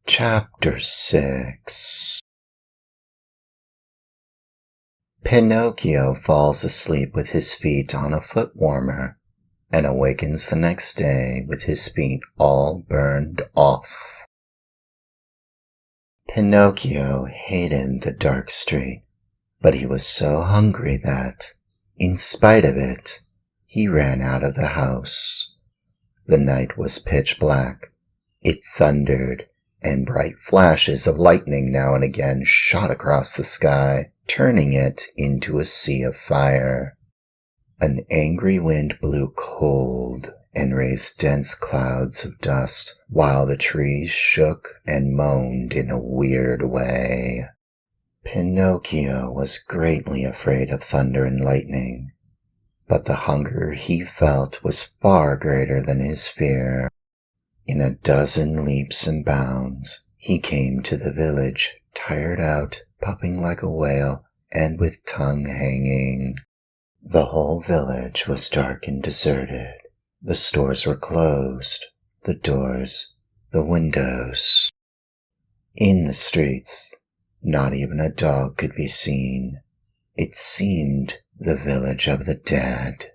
Chapter 6. Pinocchio falls asleep with his feet on a foot warmer and awakens the next day with his feet all burned off. Pinocchio hated the dark street, but he was so hungry that, in spite of it, he ran out of the house. The night was pitch black. It thundered, and bright flashes of lightning now and again shot across the sky, turning it into a sea of fire. An angry wind blew cold and raised dense clouds of dust, while the trees shook and moaned in a weird way. Pinocchio was greatly afraid of thunder and lightning, but the hunger he felt was far greater than his fear. In a dozen leaps and bounds, he came to the village, tired out, puffing like a whale, and with tongue hanging. The whole village was dark and deserted. The stores were closed, the doors, the windows. In the streets, not even a dog could be seen. It seemed the village of the dead.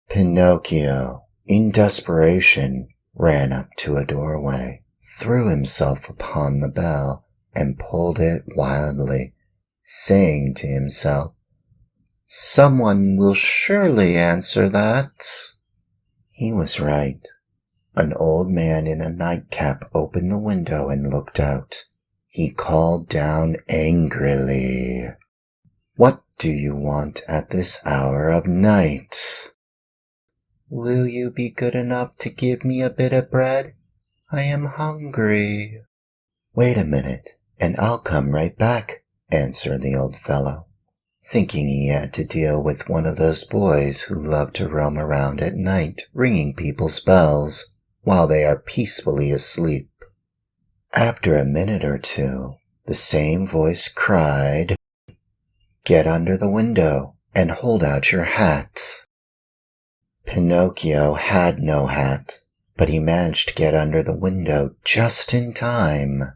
Pinocchio, in desperation, ran up to a doorway, threw himself upon the bell, and pulled it wildly, saying to himself, "Someone will surely answer that." He was right. An old man in a nightcap opened the window and looked out. He called down angrily, "What do you want at this hour of night?" "Will you be good enough to give me a bit of bread? I am hungry." "Wait a minute, and I'll come right back," answered the old fellow, thinking he had to deal with one of those boys who love to roam around at night ringing people's bells while they are peacefully asleep. After a minute or two, the same voice cried, "Get under the window and hold out your hat." Pinocchio had no hat, but he managed to get under the window just in time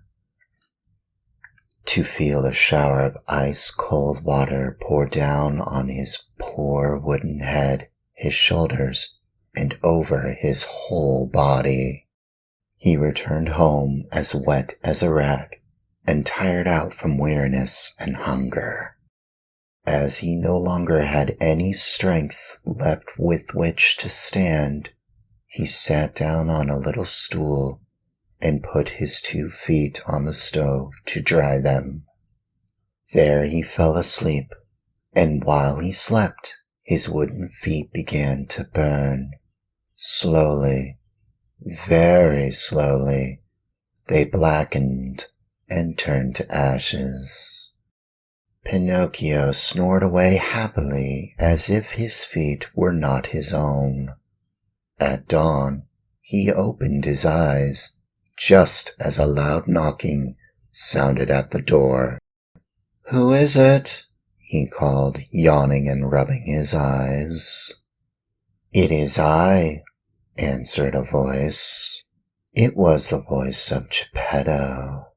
to feel a shower of ice-cold water pour down on his poor wooden head, his shoulders, and over his whole body. He returned home as wet as a rag and tired out from weariness and hunger. As he no longer had any strength left with which to stand, he sat down on a little stool and put his 2 feet on the stove to dry them. There he fell asleep, and while he slept, his wooden feet began to burn. Slowly, very slowly, they blackened and turned to ashes. Pinocchio snored away happily as if his feet were not his own. At dawn, he opened his eyes just as a loud knocking sounded at the door. "Who is it?" he called, yawning and rubbing his eyes. "It is I," answered a voice. It was the voice of Geppetto.